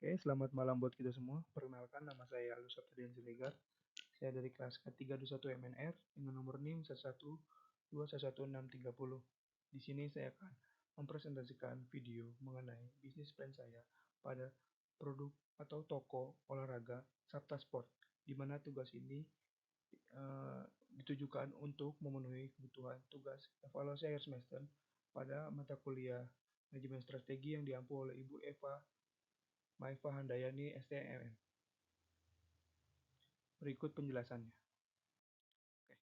Oke, selamat malam buat kita semua. Perkenalkan, nama saya Alus Sabtadian Siregar. Saya dari kelas ke-321 MNR dengan nomor NIM 1121630. Di sini saya akan mempresentasikan video mengenai bisnis plan saya pada produk atau toko olahraga Sabta Sport, di mana tugas ini ditujukan untuk memenuhi kebutuhan tugas evaluasi akhir semester pada mata kuliah manajemen strategi yang diampu oleh Ibu Eva Maifa Handayani STMM. Berikut penjelasannya. Oke,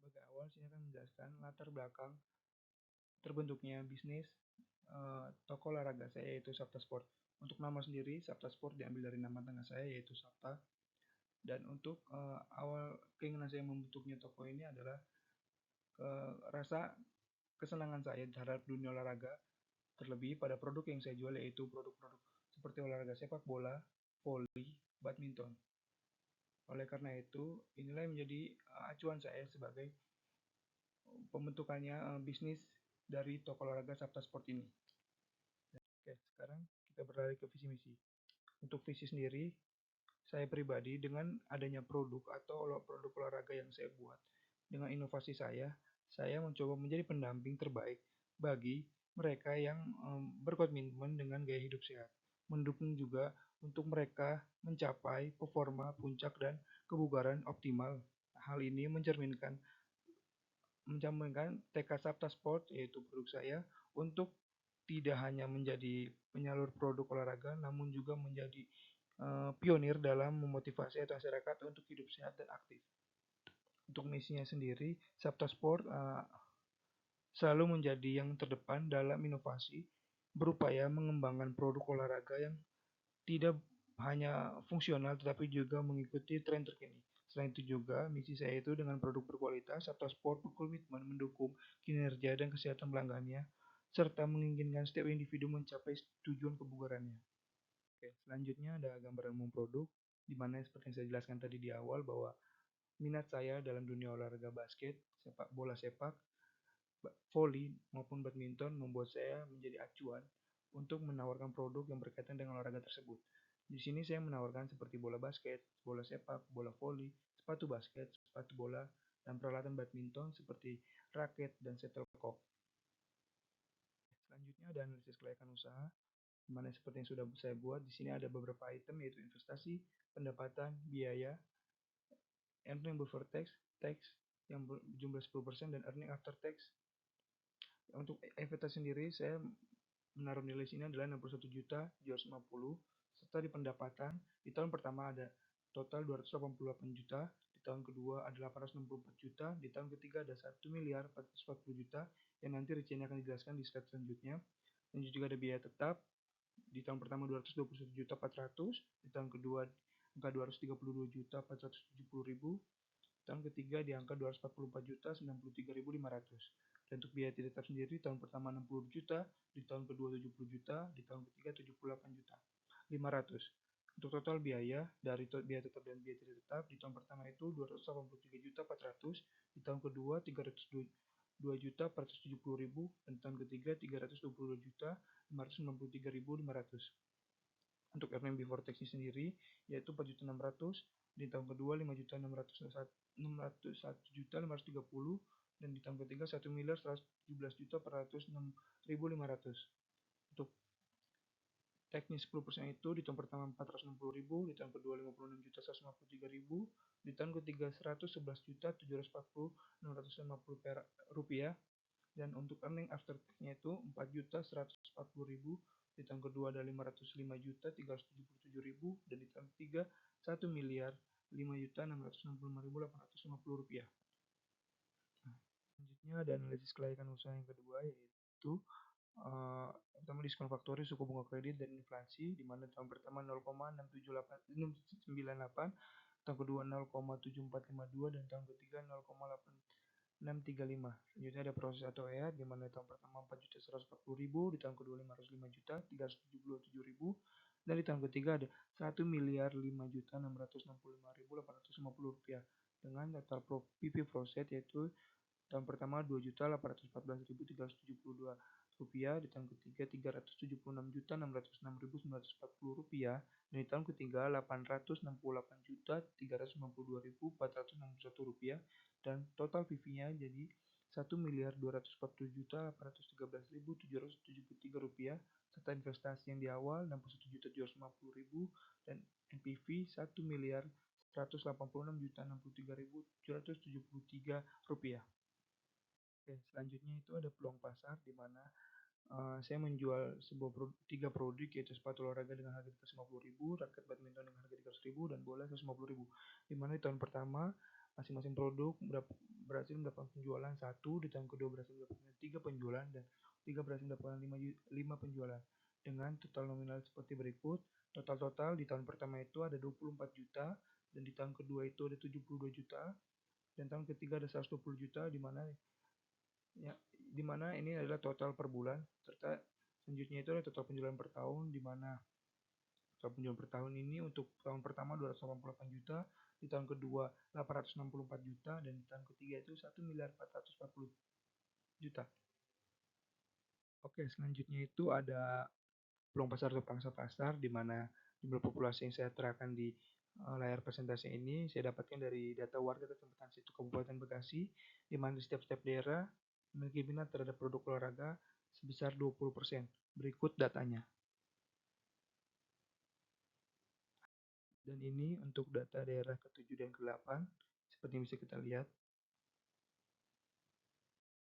sebagai awal saya akan menjelaskan latar belakang terbentuknya bisnis toko olahraga saya yaitu Sabta Sport. Untuk nama sendiri, Sabta Sport diambil dari nama tengah saya yaitu Sabta. Dan untuk awal keinginan saya membentuknya toko ini adalah rasa kesenangan saya terhadap dunia olahraga, terlebih pada produk yang saya jual yaitu produk-produk seperti olahraga sepak bola, voli, badminton. Oleh karena itu, inilah yang menjadi acuan saya sebagai pembentukannya bisnis dari toko olahraga Sabta Sport ini. Oke, sekarang kita beralih ke visi misi. Untuk visi sendiri, saya pribadi dengan adanya produk atau produk olahraga yang saya buat, dengan inovasi saya mencoba menjadi pendamping terbaik bagi mereka yang berkomitmen dengan gaya hidup sehat. Mendukung juga untuk mereka mencapai performa puncak dan kebugaran optimal. Hal ini mencerminkan tekad Sabta Sport yaitu produk saya untuk tidak hanya menjadi penyalur produk olahraga namun juga menjadi pionir dalam memotivasi masyarakat untuk hidup sehat dan aktif. Untuk misinya sendiri, Sabta Sport selalu menjadi yang terdepan dalam inovasi, berupaya mengembangkan produk olahraga yang tidak hanya fungsional tetapi juga mengikuti tren terkini. Selain itu juga, misi saya itu dengan produk berkualitas, Sabta Sport berkomitmen mendukung kinerja dan kesehatan pelanggannya, serta menginginkan setiap individu mencapai tujuan kebugarannya. Oke, selanjutnya ada gambaran umum produk, di mana seperti yang saya jelaskan tadi di awal bahwa minat saya dalam dunia olahraga basket, bola sepak, voli maupun badminton membuat saya menjadi acuan untuk menawarkan produk yang berkaitan dengan olahraga tersebut. Di sini saya menawarkan seperti bola basket, bola sepak, bola voli, sepatu basket, sepatu bola, dan peralatan badminton seperti raket dan shuttlecock. Selanjutnya ada analisis kelayakan usaha, di mana seperti yang sudah saya buat. Di sini ada beberapa item yaitu investasi, pendapatan, biaya, earning before tax, tax yang berjumlah 10% dan earning after tax. Untuk investasi sendiri saya menaruh nilai sini adalah 61.750.000, serta di pendapatan di tahun pertama ada total 288 juta, di tahun kedua ada 864 juta, di tahun ketiga ada 1.440.000.000 yang nanti rinciannya akan dijelaskan di slide selanjutnya. Dan juga ada biaya tetap di tahun pertama 221.400.000, di tahun kedua angka 232.470.000, tahun ketiga di angka 244.093.500. Dan untuk biaya tidak tetap sendiri, tahun pertama 60 juta, di tahun kedua 70 juta, di tahun ketiga 78.500. Untuk total biaya dari biaya tetap dan biaya tidak tetap, di tahun pertama itu 283.400.000, di tahun kedua 302.470.000, dan tahun ketiga 322.593.500. Untuk earning before tax sendiri yaitu 4.600.000, di tahun kedua 5.601.530, dan di tahun ketiga 1.117.406.500. Untuk teknis 10% itu di tahun pertama 460.000, di tahun kedua 56.153.000, di tahun ketiga 111.740.650 rupiah, dan untuk earning after tax-nya itu 4.140.000, di tahun kedua ada 505.377.000, dan di tahun ketiga 1.005.665.850 rupiah. Nah, selanjutnya ada analisis kelayakan usaha yang kedua yaitu pertama diskon faktoris, suku bunga kredit, dan inflasi, di mana tahun pertama 0,698, tahun kedua 0,7452, dan tahun ketiga 0,8635. Selanjutnya ada proses atau EA, di mana tahun pertama 4.140.000, di tahun kedua 505.377.000, dan di tahun ketiga ada 1.005.665.850 rupiah dengan total PP proses yaitu tahun pertama 2.814.372, rupiah, di tahun ketiga Rp376.606.940, dan di tahun ketiga Rp868.392.461, dan total PV-nya jadi Rp1.214.813.773, serta investasi yang di awal Rp61.750.000 dan NPV Rp1.186.063.773. Oke, selanjutnya itu ada peluang pasar di mana saya menjual tiga produk, yaitu sepatu olahraga dengan harga Rp350.000, raket badminton dengan harga Rp300.000, dan bola Rp150.000. Di mana di tahun pertama masing-masing produk berhasil mendapatkan penjualan 1, di tahun kedua berhasil mendapatkan 3 penjualan, dan tiga berhasil mendapatkan 5 penjualan. Dengan total nominal seperti berikut. Total di tahun pertama itu ada 24 juta, dan di tahun kedua itu ada 72 juta, dan tahun ketiga ada 120 juta, di mana ini adalah total per bulan, serta selanjutnya itu adalah total penjualan per tahun, di mana total penjualan per tahun ini untuk tahun pertama 288 juta, di tahun kedua 864 juta, dan di tahun ketiga itu 1.440 juta. Oke, selanjutnya itu ada peluang pasar atau pangsa pasar, di mana jumlah populasi yang saya terapkan di layar presentasi ini saya dapatkan dari data warga Kecamatan Situ Kabupaten Bekasi, di mana di setiap daerah memiliki minat terhadap produk olahraga sebesar 20%. Berikut datanya. Dan ini untuk data daerah ke-7 dan ke-8, seperti yang bisa kita lihat.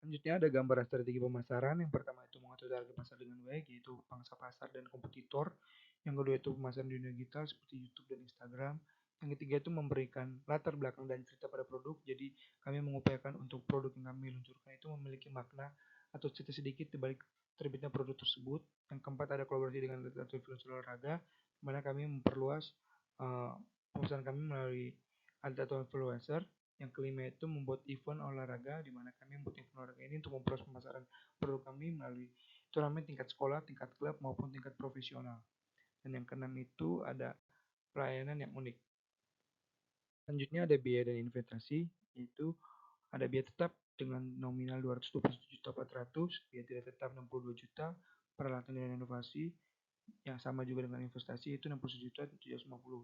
Selanjutnya ada gambaran strategi pemasaran. Yang pertama itu mengatur target pasar dengan baik, yaitu pangsa pasar dan kompetitor. Yang kedua itu pemasaran di dunia digital seperti YouTube dan Instagram. Yang ketiga itu memberikan latar belakang dan cerita pada produk. Jadi kami mengupayakan untuk produk yang kami luncurkan itu memiliki makna atau cerita sedikit di balik terbitnya produk tersebut. Yang keempat ada kolaborasi dengan influencer olahraga, di mana kami memperluas perusahaan kami melalui atlet influencer. Yang kelima itu membuat event olahraga, di mana kami membuat event olahraga ini untuk memperluas pemasaran produk kami melalui turnamen tingkat sekolah, tingkat klub, maupun tingkat profesional. Dan yang keenam itu ada pelayanan yang unik. Selanjutnya ada biaya dan investasi, yaitu ada biaya tetap dengan nominal 227.400.000, biaya tidak tetap 62 juta, peralatan dan inovasi yang sama juga dengan investasi itu 61.750,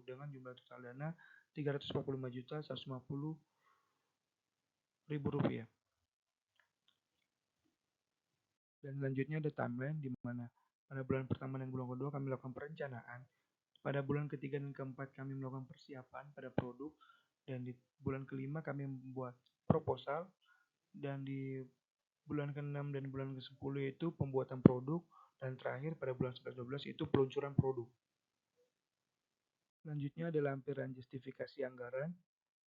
dengan jumlah total dana 345.150.000 rupiah. Dan selanjutnya ada timeline, di mana pada bulan pertama dan bulan kedua kami lakukan perencanaan. Pada bulan ketiga dan keempat kami melakukan persiapan pada produk, dan di bulan kelima kami membuat proposal, dan di bulan ke-6 dan bulan ke-10 itu pembuatan produk, dan terakhir pada bulan 11-12 itu peluncuran produk. Selanjutnya ada lampiran justifikasi anggaran,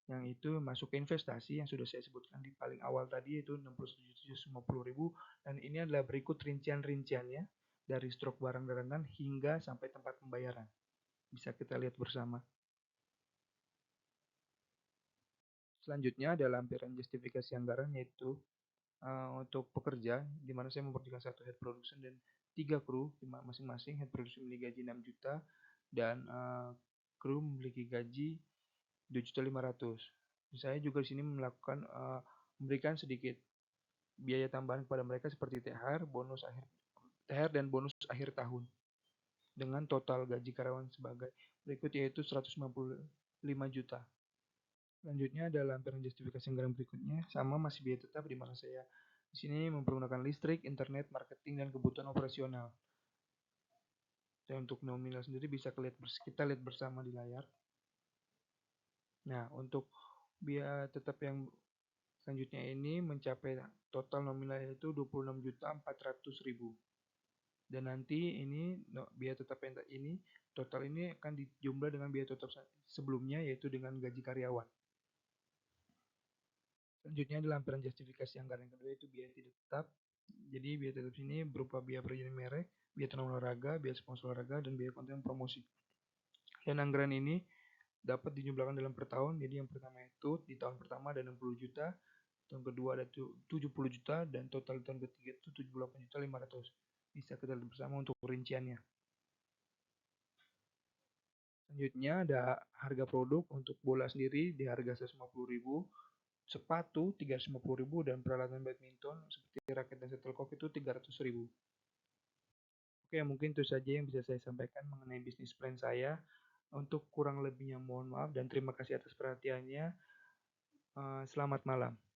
yang itu masuk ke investasi yang sudah saya sebutkan di paling awal tadi, yaitu 67.750.000, dan ini adalah berikut rincian-rinciannya dari stok barang dan rentan hingga sampai tempat pembayaran. Bisa kita lihat bersama. Selanjutnya ada lampiran justifikasi anggaran, yaitu untuk pekerja, di mana saya memperhatikan 1 head production dan 3 kru, masing-masing head production memiliki gaji 6 juta dan kru memiliki gaji 2.500.000. Saya juga di sini melakukan memberikan sedikit biaya tambahan kepada mereka seperti THR dan bonus akhir tahun, dengan total gaji karyawan sebagai berikut, yaitu 195 juta. Selanjutnya ada lampiran justifikasi anggaran berikutnya, sama masih biaya tetap, di mana saya di sini mempergunakan listrik, internet, marketing, dan kebutuhan operasional. Dan untuk nominal sendiri bisa kita lihat bersama di layar. Nah, untuk biaya tetap yang selanjutnya ini mencapai total nominal yaitu 26.400.000. Dan nanti ini biaya tetap yang ini total ini akan dijumlah dengan biaya tetap sebelumnya, yaitu dengan gaji karyawan. Selanjutnya ada lampiran justifikasi anggaran yang kedua, yaitu biaya tidak tetap. Jadi biaya tetap ini berupa biaya perizinan merek, biaya turnamen olahraga, biaya sponsor olahraga, dan biaya konten promosi. Dan anggaran ini dapat dijumlahkan dalam per tahun. Jadi yang pertama itu di tahun pertama ada 60 juta, tahun kedua ada 70 juta, dan total tahun ketiga itu 78.500.000. Bisa kita lihat bersama untuk rinciannya. Selanjutnya ada harga produk. Untuk bola sendiri di harga 150.000, sepatu 350.000 dan peralatan badminton seperti raket dan shuttlecock itu 300.000. Oke, mungkin itu saja yang bisa saya sampaikan mengenai bisnis plan saya. Untuk kurang lebihnya mohon maaf dan terima kasih atas perhatiannya. Selamat malam.